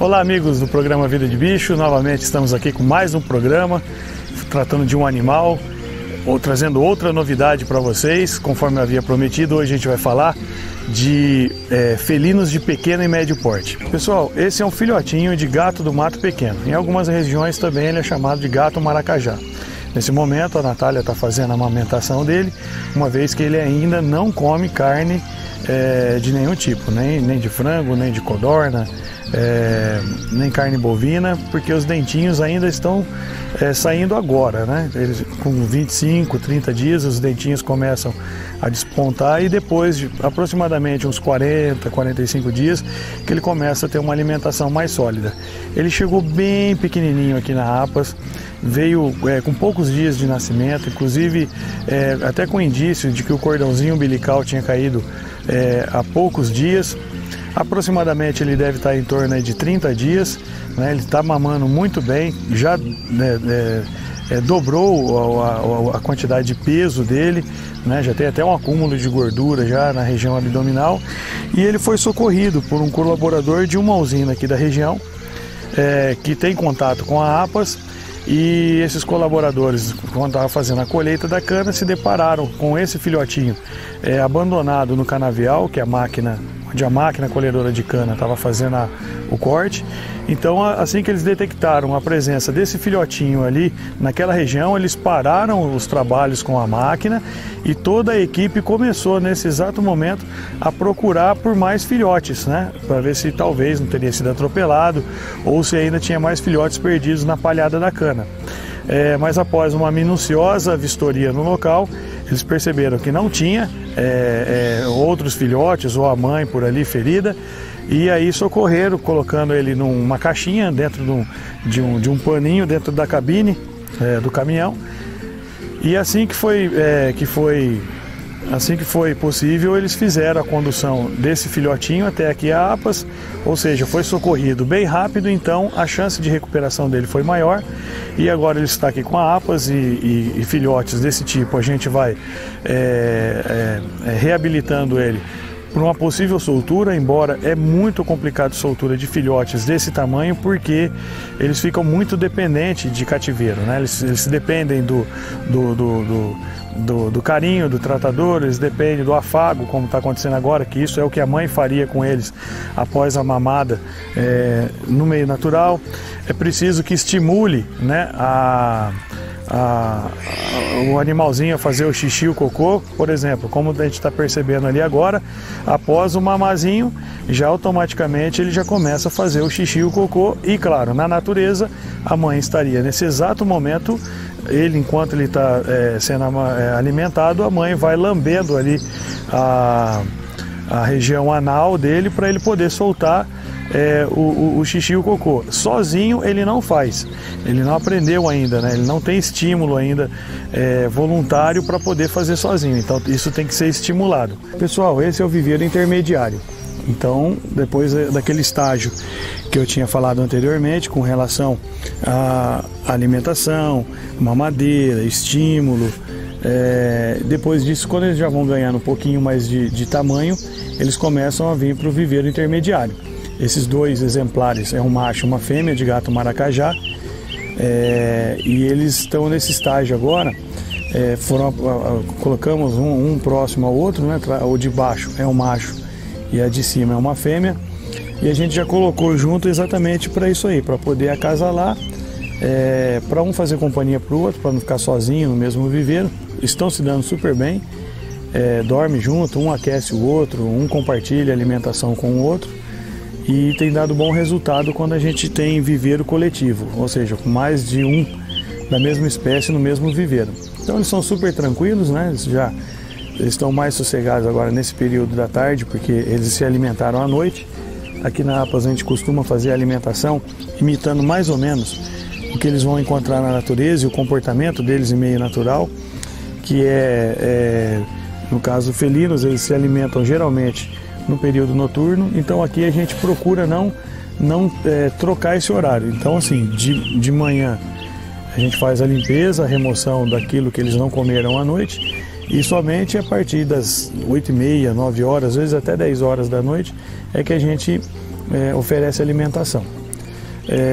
Olá amigos do programa Vida de Bicho, novamente estamos aqui com mais um programa tratando de um animal, ou trazendo outra novidade para vocês, conforme eu havia prometido. Hoje a gente vai falar de felinos de pequeno e médio porte. Pessoal, esse é um filhotinho de gato do mato pequeno. Em algumas regiões também ele é chamado de gato maracajá. Nesse momento a Natália está fazendo a amamentação dele, uma vez que ele ainda não come carne de nenhum tipo, nem de frango, nem de codorna, nem carne bovina, porque os dentinhos ainda estão saindo agora, né? Eles, com 25, 30 dias os dentinhos começam a despontar e depois de aproximadamente uns 40, 45 dias que ele começa a ter uma alimentação mais sólida. Ele chegou bem pequenininho aqui na APAS, veio com poucos dias de nascimento, inclusive até com indício de que o cordãozinho umbilical tinha caído há poucos dias. Aproximadamente ele deve estar em torno de 30 dias, né? Ele está mamando muito bem, já dobrou a quantidade de peso dele, né? Já tem até um acúmulo de gordura já na região abdominal, e ele foi socorrido por um colaborador de uma usina aqui da região, que tem contato com a APAS, e esses colaboradores, quando estavam fazendo a colheita da cana, se depararam com esse filhotinho abandonado no canavial, que é a máquina, onde a máquina colhedora de cana estava fazendo o corte. Então, assim que eles detectaram a presença desse filhotinho ali naquela região, eles pararam os trabalhos com a máquina e toda a equipe começou nesse exato momento a procurar por mais filhotes, né? Para ver se talvez não teria sido atropelado ou se ainda tinha mais filhotes perdidos na palhada da cana. Mas após uma minuciosa vistoria no local, eles perceberam que não tinha outros filhotes ou a mãe por ali ferida, e aí socorreram, colocando ele numa caixinha dentro de um paninho dentro da cabine do caminhão. E assim que foi possível, eles fizeram a condução desse filhotinho até aqui a APAS, ou seja, foi socorrido bem rápido, então a chance de recuperação dele foi maior, e agora ele está aqui com a APAS e filhotes desse tipo. A gente vai reabilitando ele para uma possível soltura, embora é muito complicado soltura de filhotes desse tamanho, porque eles ficam muito dependentes de cativeiro, né? Eles dependem do carinho do tratador, eles dependem do afago, como está acontecendo agora, que isso é o que a mãe faria com eles após a mamada no meio natural. É preciso que estimule, né, o animalzinho a fazer o xixi e o cocô, por exemplo, como a gente está percebendo ali agora. Após o mamazinho, já automaticamente ele já começa a fazer o xixi e o cocô, e claro, na natureza a mãe estaria nesse exato momento, enquanto ele está sendo alimentado, a mãe vai lambendo ali a região anal dele para ele poder soltar o xixi e o cocô. Sozinho ele não faz, ele não aprendeu ainda, né? Ele não tem estímulo ainda voluntário para poder fazer sozinho, então isso tem que ser estimulado. Pessoal, esse é o viveiro intermediário. Então, depois daquele estágio que eu tinha falado anteriormente com relação à alimentação, mamadeira, estímulo, depois disso, quando eles já vão ganhando um pouquinho mais de tamanho, eles começam a vir para o viveiro intermediário. Esses dois exemplares é um macho e uma fêmea de gato maracajá, e eles estão nesse estágio agora. Colocamos um próximo ao outro, né? O de baixo é um macho e a de cima é uma fêmea, e a gente já colocou junto exatamente para isso aí, para poder acasalar, para um fazer companhia para o outro, para não ficar sozinho no mesmo viveiro. Estão se dando super bem, dorme junto, um aquece o outro, um compartilha a alimentação com o outro, e tem dado bom resultado quando a gente tem viveiro coletivo, ou seja, com mais de um da mesma espécie no mesmo viveiro. Então eles são super tranquilos, né? Eles estão mais sossegados agora nesse período da tarde, porque eles se alimentaram à noite. Aqui na APAS a gente costuma fazer a alimentação imitando mais ou menos o que eles vão encontrar na natureza e o comportamento deles em meio natural, que no caso felinos, eles se alimentam geralmente no período noturno. Então aqui a gente procura não trocar esse horário. Então assim, de manhã a gente faz a limpeza, a remoção daquilo que eles não comeram à noite, e somente a partir das 8h30, 9 horas, às vezes até 10 horas da noite, é que a gente oferece alimentação.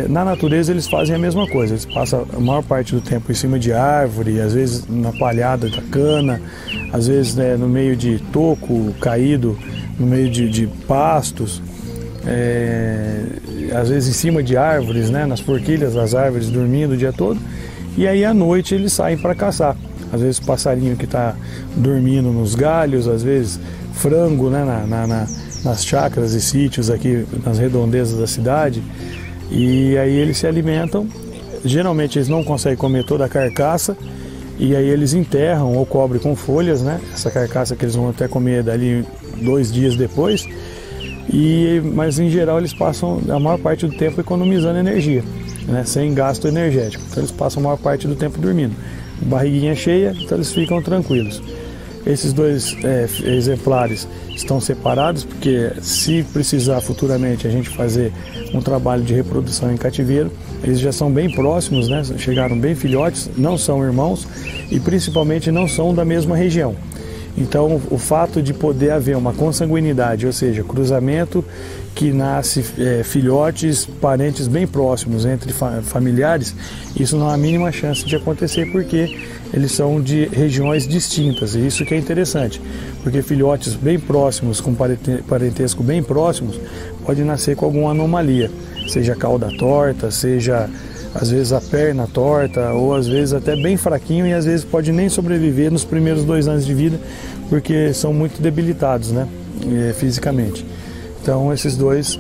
Na natureza eles fazem a mesma coisa, eles passam a maior parte do tempo em cima de árvore, às vezes na palhada da cana, às vezes no meio de toco caído, no meio de pastos, às vezes em cima de árvores, nas forquilhas das árvores, dormindo o dia todo, e aí à noite eles saem para caçar. Às vezes passarinho que está dormindo nos galhos, às vezes frango, nas chácaras e sítios aqui nas redondezas da cidade. E aí eles se alimentam, geralmente eles não conseguem comer toda a carcaça, e aí eles enterram ou cobrem com folhas, essa carcaça que eles vão até comer dali 2 dias depois, mas em geral eles passam a maior parte do tempo economizando energia, sem gasto energético, então eles passam a maior parte do tempo dormindo, barriguinha cheia, então eles ficam tranquilos. Esses 2 exemplares estão separados porque se precisar futuramente a gente fazer um trabalho de reprodução em cativeiro, eles já são bem próximos, chegaram bem filhotes, não são irmãos e principalmente não são da mesma região. Então o fato de poder haver uma consanguinidade, ou seja, cruzamento que nasce filhotes, parentes bem próximos entre familiares, isso não há a mínima chance de acontecer porque eles são de regiões distintas, e isso que é interessante, porque filhotes bem próximos, com parentesco bem próximos, pode nascer com alguma anomalia, seja a cauda torta, seja às vezes a perna torta, ou às vezes até bem fraquinho, e às vezes pode nem sobreviver nos primeiros 2 anos de vida, porque são muito debilitados, fisicamente. Então esses 2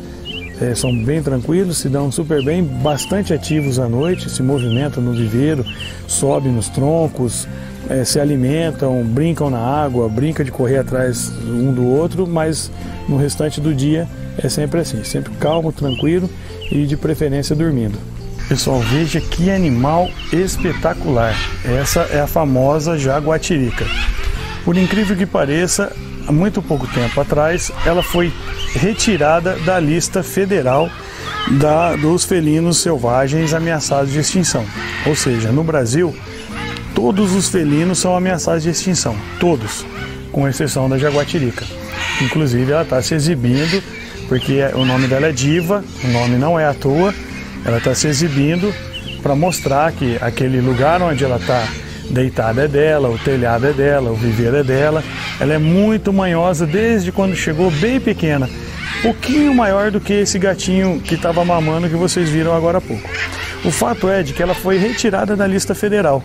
são bem tranquilos, se dão super bem, bastante ativos à noite, se movimentam no viveiro, sobem nos troncos, se alimentam, brincam na água, brincam de correr atrás um do outro, mas no restante do dia é sempre assim, sempre calmo, tranquilo e de preferência dormindo. Pessoal, veja que animal espetacular, essa é a famosa jaguatirica. Por incrível que pareça, há muito pouco tempo atrás, ela foi retirada da lista federal dos felinos selvagens ameaçados de extinção. Ou seja, no Brasil, todos os felinos são ameaçados de extinção, todos, com exceção da jaguatirica. Inclusive, ela está se exibindo, porque o nome dela é Diva, o nome não é à toa, ela está se exibindo para mostrar que aquele lugar onde ela está deitada é dela, o telhado é dela, o viveiro é dela. Ela é muito manhosa desde quando chegou, bem pequena, pouquinho maior do que esse gatinho que estava mamando que vocês viram agora há pouco. O fato é de que ela foi retirada da lista federal.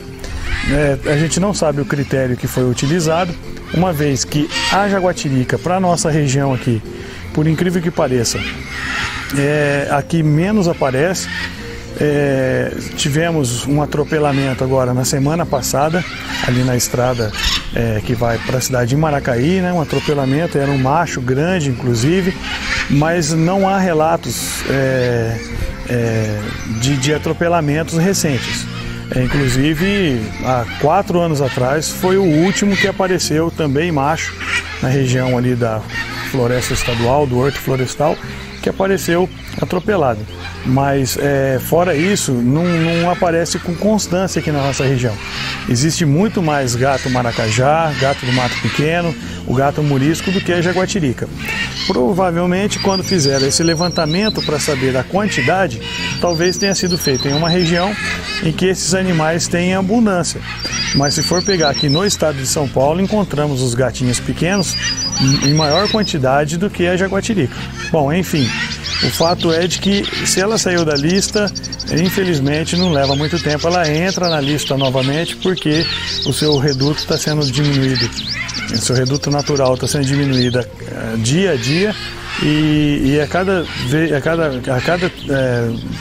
A gente não sabe o critério que foi utilizado, uma vez que a jaguatirica para a nossa região aqui, por incrível que pareça, aqui menos aparece. Tivemos um atropelamento agora na semana passada, ali na estrada que vai para a cidade de Maracaí, um atropelamento, era um macho grande inclusive, mas não há relatos de atropelamentos recentes. Inclusive, há 4 anos atrás foi o último que apareceu também macho na região ali da floresta estadual, do horto florestal, que apareceu atropelado. Mas fora isso, não aparece com constância aqui na nossa região. Existe muito mais gato maracajá, gato do mato pequeno, o gato murisco do que a jaguatirica. Provavelmente, quando fizeram esse levantamento para saber a quantidade, talvez tenha sido feito em uma região em que esses animais têm abundância. Mas se for pegar aqui no estado de São Paulo, encontramos os gatinhos pequenos em maior quantidade do que a jaguatirica. Bom, enfim, o fato é de que se ela saiu da lista, infelizmente não leva muito tempo, ela entra na lista novamente porque o seu reduto está sendo diminuído, o seu reduto natural está sendo diminuído dia a dia, e a cada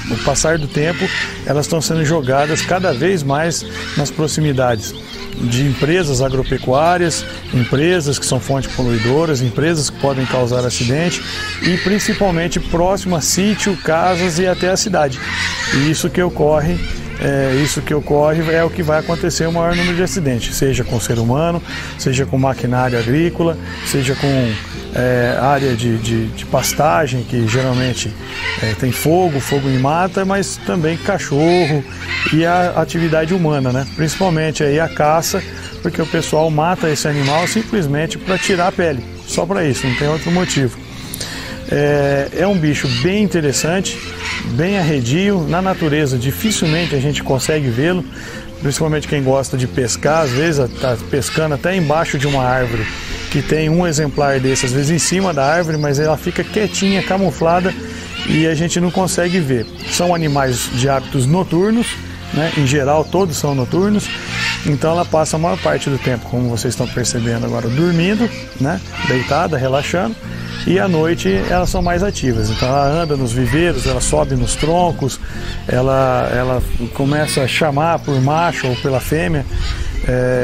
o passar do tempo elas estão sendo jogadas cada vez mais nas proximidades de empresas agropecuárias, empresas que são fontes poluidoras, empresas que podem causar acidente e principalmente próximo a sítio, casas e até a cidade. E isso que ocorre é o que vai acontecer o maior número de acidentes, seja com ser humano, seja com maquinário agrícola, seja com área de pastagem, que geralmente tem fogo em mata, mas também cachorro e a atividade humana, principalmente aí a caça, porque o pessoal mata esse animal simplesmente para tirar a pele, só para isso, não tem outro motivo. É um bicho bem interessante, bem arredio. Na natureza dificilmente a gente consegue vê-lo, principalmente quem gosta de pescar, às vezes está pescando até embaixo de uma árvore que tem um exemplar desse, às vezes em cima da árvore, mas ela fica quietinha, camuflada, e a gente não consegue ver. São animais de hábitos noturnos, né? Em geral todos são noturnos, então ela passa a maior parte do tempo, como vocês estão percebendo agora, dormindo, né? Deitada, relaxando, e à noite elas são mais ativas. Então ela anda nos viveiros, ela sobe nos troncos, ela começa a chamar por macho ou pela fêmea.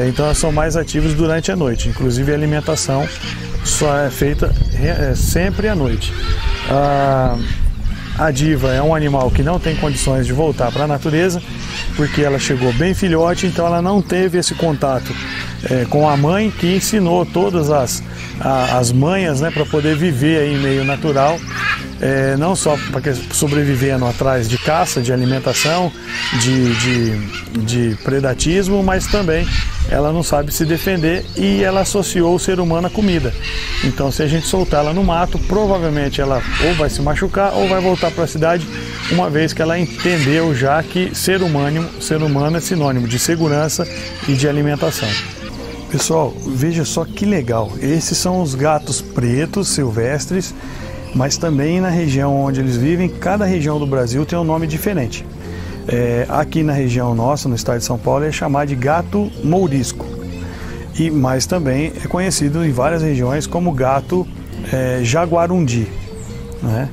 Então elas são mais ativas durante a noite, inclusive a alimentação só é feita sempre à noite. A diva é um animal que não tem condições de voltar para a natureza, porque ela chegou bem filhote, então ela não teve esse contato com a mãe, que ensinou todas as manhas, né, para poder viver aí em meio natural, não só para sobrevivendo atrás de caça, de alimentação, de predatismo, mas também ela não sabe se defender, e ela associou o ser humano à comida. Então, se a gente soltar ela no mato, provavelmente ela ou vai se machucar ou vai voltar para a cidade, uma vez que ela entendeu já que ser humano é sinônimo de segurança e de alimentação. Pessoal, veja só que legal, esses são os gatos pretos silvestres, mas também na região onde eles vivem, cada região do Brasil tem um nome diferente. Aqui na região nossa, no estado de São Paulo, é chamado de gato mourisco, mas também é conhecido em várias regiões como gato jaguarundi, né?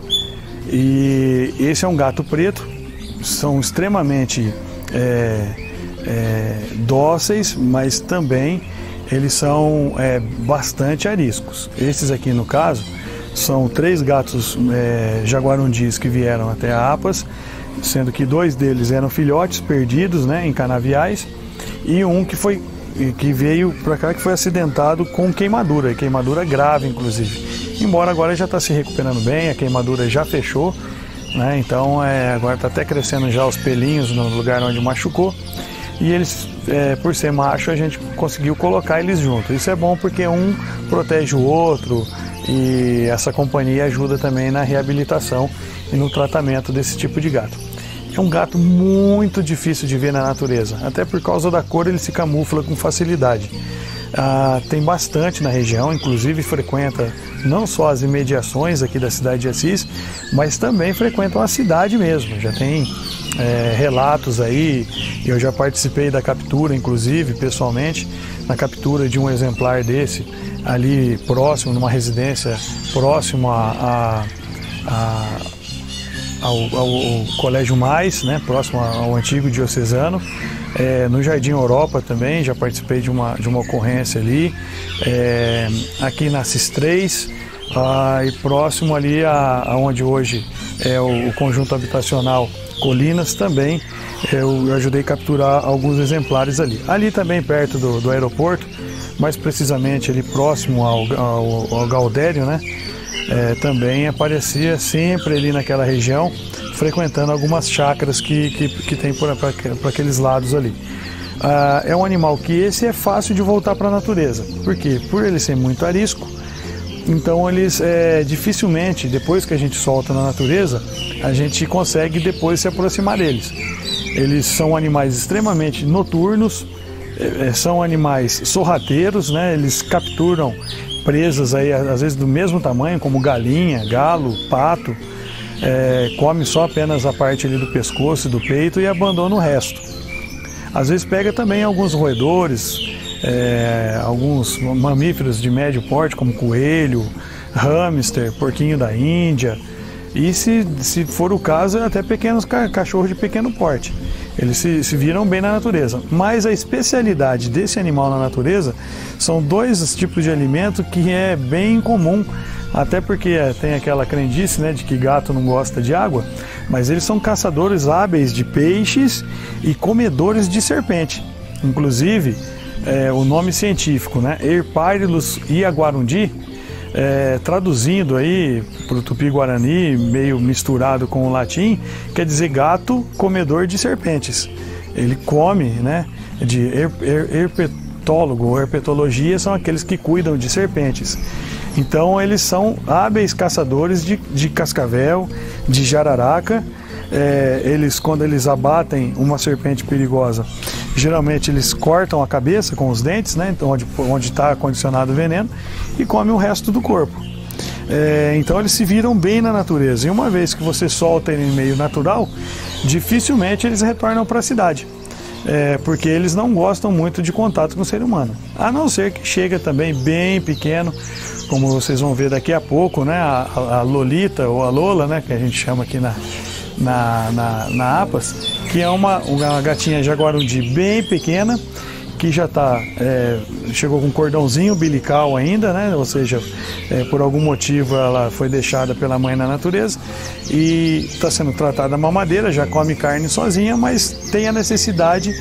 E esse é um gato preto, são extremamente dóceis, mas também eles são bastante ariscos. Esses aqui, no caso, são 3 gatos jaguarundis que vieram até a APAS, sendo que 2 deles eram filhotes perdidos, né, em canaviais, e um que veio para cá, que foi acidentado com queimadura grave, inclusive. Embora agora já está se recuperando bem, a queimadura já fechou, né, então agora está até crescendo já os pelinhos no lugar onde machucou, e eles, por ser macho, a gente conseguiu colocar eles juntos. Isso é bom porque um protege o outro, e essa companhia ajuda também na reabilitação e no tratamento desse tipo de gato. É um gato muito difícil de ver na natureza, até por causa da cor ele se camufla com facilidade. Tem bastante na região, inclusive frequenta não só as imediações aqui da cidade de Assis, mas também frequentam a cidade mesmo. Já tem relatos aí, eu já participei da captura, inclusive pessoalmente, na captura de um exemplar desse, ali próximo, numa residência próximo ao Colégio Mais, né, próximo ao antigo diocesano, no Jardim Europa também, já participei de uma ocorrência ali, aqui na Assis 3, e próximo ali aonde hoje é o conjunto habitacional Colinas também, eu ajudei a capturar alguns exemplares ali. Ali também perto do aeroporto, mais precisamente ali próximo ao Gaudério, né? Também aparecia sempre ali naquela região, frequentando algumas chácaras que tem por aqueles lados ali. É um animal que esse é fácil de voltar para a natureza, porque por ele ser muito arisco, então eles dificilmente, depois que a gente solta na natureza, a gente consegue depois se aproximar deles. Eles são animais extremamente noturnos, são animais sorrateiros, né? Eles capturam presas aí, às vezes do mesmo tamanho, como galinha, galo, pato, come só apenas a parte ali do pescoço e do peito e abandona o resto. Às vezes pega também alguns roedores, alguns mamíferos de médio porte, como coelho, hamster, porquinho da Índia, e se for o caso, até pequenos cachorros de pequeno porte. Eles se viram bem na natureza. Mas a especialidade desse animal na natureza são 2 tipos de alimento que é bem comum, até porque tem aquela crendice, né, de que gato não gosta de água, mas eles são caçadores hábeis de peixes e comedores de serpente. Inclusive, o nome científico, né, Eirpyrilus jaguarundi, traduzindo aí para o tupi-guarani, meio misturado com o latim, quer dizer gato comedor de serpentes. Ele come, né, de herpetólogo ou herpetologia, são aqueles que cuidam de serpentes. Então eles são hábeis caçadores de cascavel, de jararaca, eles, quando eles abatem uma serpente perigosa, geralmente eles cortam a cabeça com os dentes, né, onde está condicionado o veneno, e comem o resto do corpo. Então eles se viram bem na natureza, e uma vez que você solta ele em meio natural, dificilmente eles retornam para a cidade. Porque eles não gostam muito de contato com o ser humano, a não ser que chega também bem pequeno, como vocês vão ver daqui a pouco, né, a Lolita ou a Lola, né, que a gente chama aqui na APAS, que é uma gatinha jaguarundi bem pequena, que já chegou com um cordãozinho umbilical ainda, né? Ou seja, por algum motivo ela foi deixada pela mãe na natureza e está sendo tratada mamadeira, já come carne sozinha, mas tem a necessidade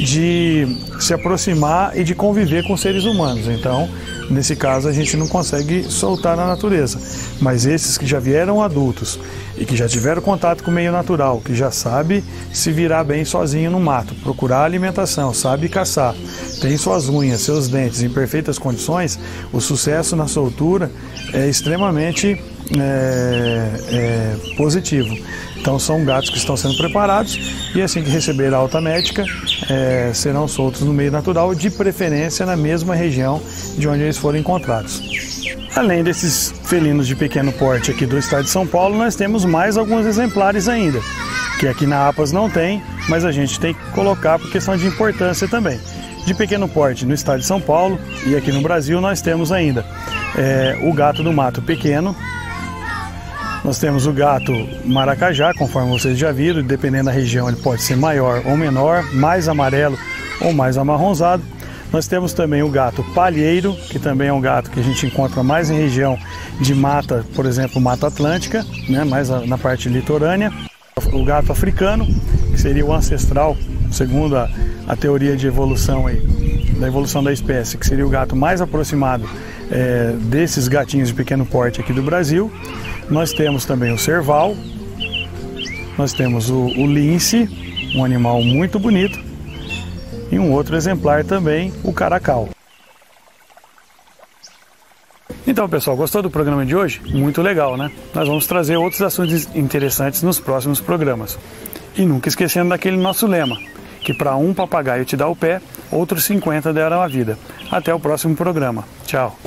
de se aproximar e de conviver com seres humanos. Então, nesse caso, a gente não consegue soltar na natureza. Mas esses que já vieram adultos e que já tiveram contato com o meio natural, que já sabe se virar bem sozinho no mato, procurar alimentação, sabe caçar, tem suas unhas, seus dentes em perfeitas condições, o sucesso na soltura é extremamente positivo. Então são gatos que estão sendo preparados e assim que receber a alta médica, serão soltos no meio natural, de preferência na mesma região de onde eles foram encontrados. Além desses felinos de pequeno porte aqui do estado de São Paulo, nós temos mais alguns exemplares ainda, que aqui na APAS não tem, mas a gente tem que colocar por questão de importância também. De pequeno porte no estado de São Paulo e aqui no Brasil nós temos ainda o gato do mato pequeno, nós temos o gato maracajá, conforme vocês já viram, dependendo da região ele pode ser maior ou menor, mais amarelo ou mais amarronzado. Nós temos também o gato palheiro, que também é um gato que a gente encontra mais em região de mata, por exemplo, Mata Atlântica, né, mais na parte litorânea. O gato africano, que seria o ancestral, segundo a teoria de evolução aí, da evolução da espécie, que seria o gato mais aproximado desses gatinhos de pequeno porte aqui do Brasil. Nós temos também o serval, nós temos o lince, um animal muito bonito, e um outro exemplar também, o caracal. Então, pessoal, gostou do programa de hoje? Muito legal, né? Nós vamos trazer outros assuntos interessantes nos próximos programas. E nunca esquecendo daquele nosso lema, que para um papagaio te dá o pé, outros 50 deram a vida. Até o próximo programa. Tchau!